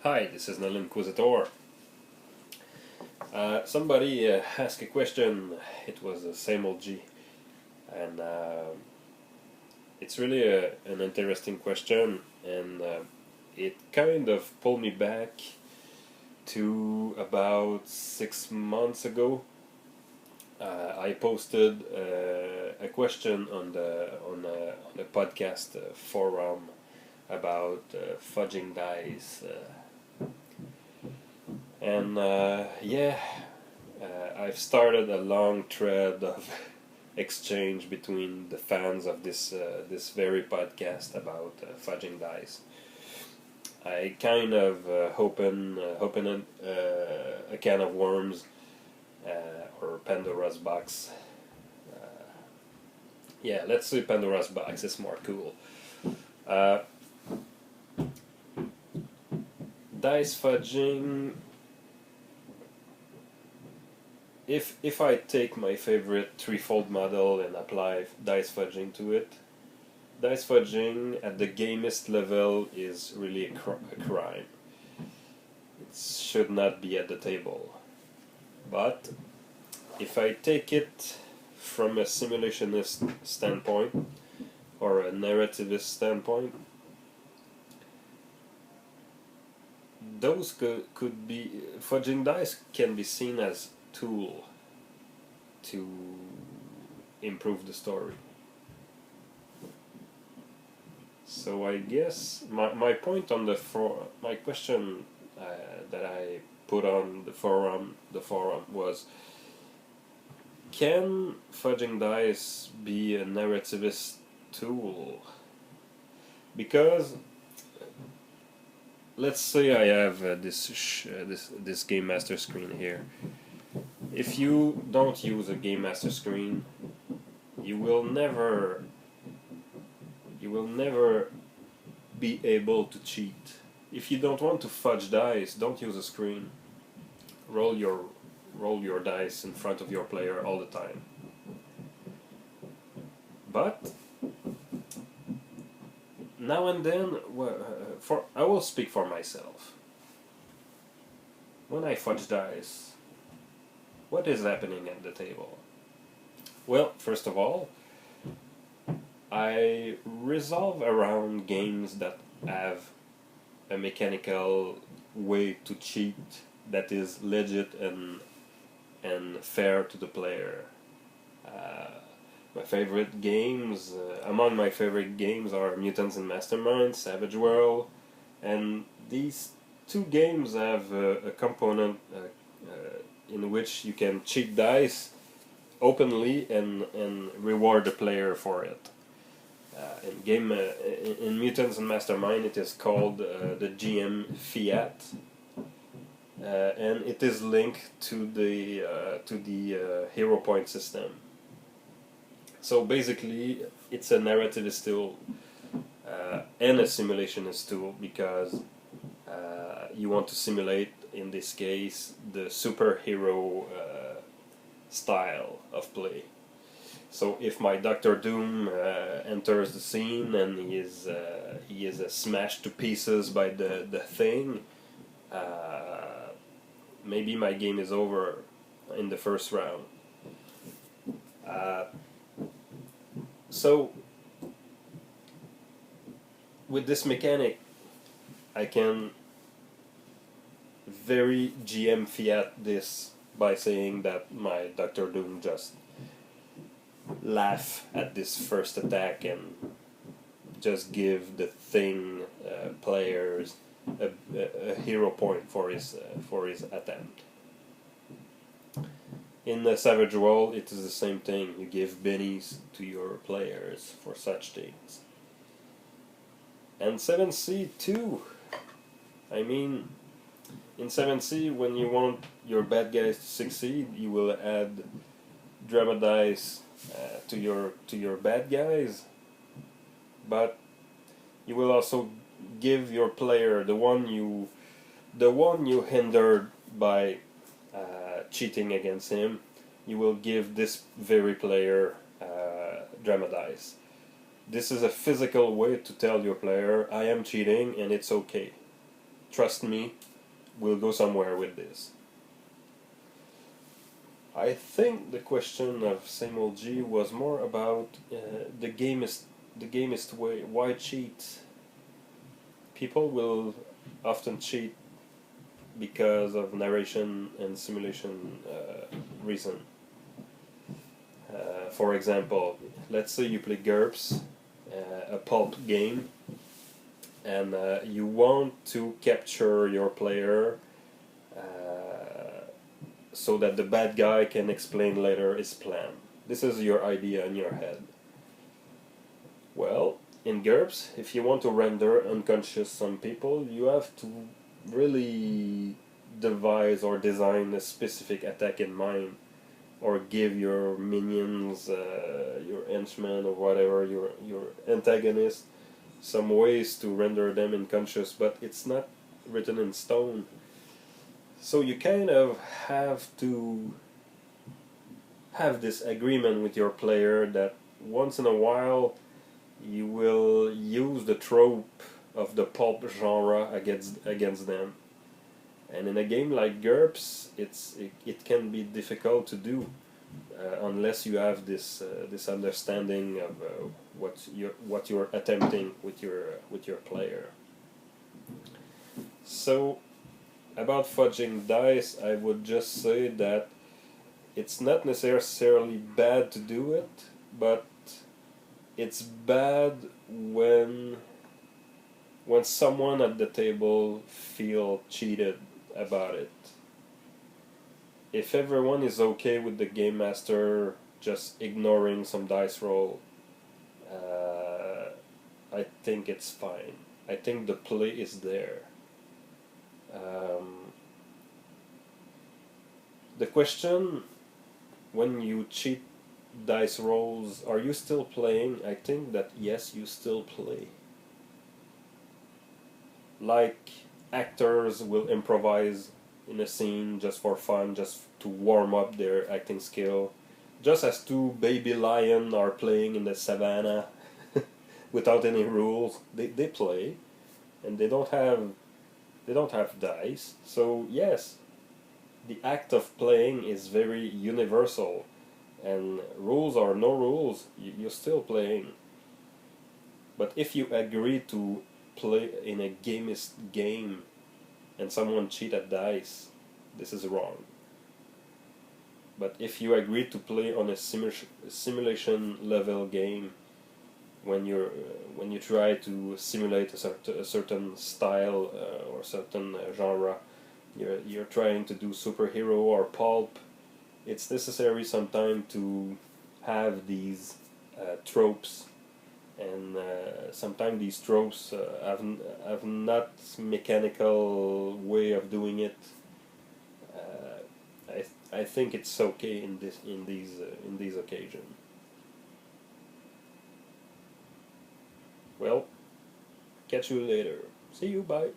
Hi, this is Nal Inquisitor. Somebody asked a question. It was the same old G, and it's really an interesting question, and it kind of pulled me back to about 6 months ago. I posted a question on the podcast forum about fudging dice. I've started a long thread of exchange between the fans of this very podcast about fudging dice. I kind of open a can of worms or Pandora's box. Let's say Pandora's box. It's more cool. Dice fudging. If I take my favorite threefold model and apply dice fudging to it, dice fudging at the gamist level is really a crime. It should not be at the table. But if I take it from a simulationist standpoint or a narrativist standpoint, those could be fudging dice can be seen as tool to improve the story. So I guess my point on my question that I put on the forum was, can fudging dice be a narrativist tool? Because let's say I have this game master screen here. If you don't use a game master screen, you will never be able to cheat. If you don't want to fudge dice, don't use a screen. Roll your dice in front of your player all the time. But now and then, I will speak for myself. When I fudge dice, what is happening at the table? Well, first of all, I resolve around games that have a mechanical way to cheat that is legit and fair to the player. Among my favorite games are Mutants and Masterminds, Savage World, and these two games have a component in which you can cheat dice openly and reward the player for it. In Mutants and Mastermind, it is called the GM Fiat, and it is linked to the hero point system. So basically, it's a narrativist tool and a simulationist tool because you want to simulate, in this case, the superhero style of play. So if my Doctor Doom enters the scene and he is smashed to pieces by the thing, maybe my game is over in the first round. So with this mechanic, I can very GM Fiat this by saying that my Doctor Doom just laugh at this first attack and just give the thing players a hero point for his attempt. In the Savage World, it is the same thing. You give bennies to your players for such things. And 7C too. I mean, in 7C, when you want your bad guys to succeed, you will add drama dice to your bad guys, but you will also give your player the one you hindered by cheating against him. You will give this very player drama dice. This is a physical way to tell your player, I am cheating and it's okay. trust me, we'll go somewhere with this. I think the question of Same Old G was more about the gamist way. Why cheat? People will often cheat because of narration and simulation reason. For example, let's say you play GURPS, a pulp game, and you want to capture your player so that the bad guy can explain later his plan. This is your idea in your head. Well, in GURPS, if you want to render unconscious some people, you have to really devise or design a specific attack in mind, or give your minions, your henchmen or whatever, your antagonist, some ways to render them unconscious, but it's not written in stone. So you kind of have to have this agreement with your player that once in a while you will use the trope of the pulp genre against them. And in a game like GURPS, it can be difficult to do unless you have this understanding of what you're attempting with your player. So about fudging dice, I would just say that it's not necessarily bad to do it, but it's bad when someone at the table feel cheated about it. If everyone is okay with the game master just ignoring some dice roll, I think it's fine. I think the play is there. The question, when you cheat dice rolls, are you still playing? I think that yes, you still play. Like actors will improvise in a scene just for fun, just to warm up their acting skill, just as two baby lions are playing in the savannah without any rules. They play, and they don't have dice. So yes, the act of playing is very universal, and rules or no rules, you're still playing. But if you agree to play in a gamist game and someone cheat at dice, this is wrong. But if you agree to play on a simulation level game, when you try to simulate a certain style or certain genre, you're trying to do superhero or pulp, it's necessary sometimes to have these tropes, and sometimes these tropes have not mechanical way of doing it. I think it's okay in these occasions. Well, catch you later. See you, bye.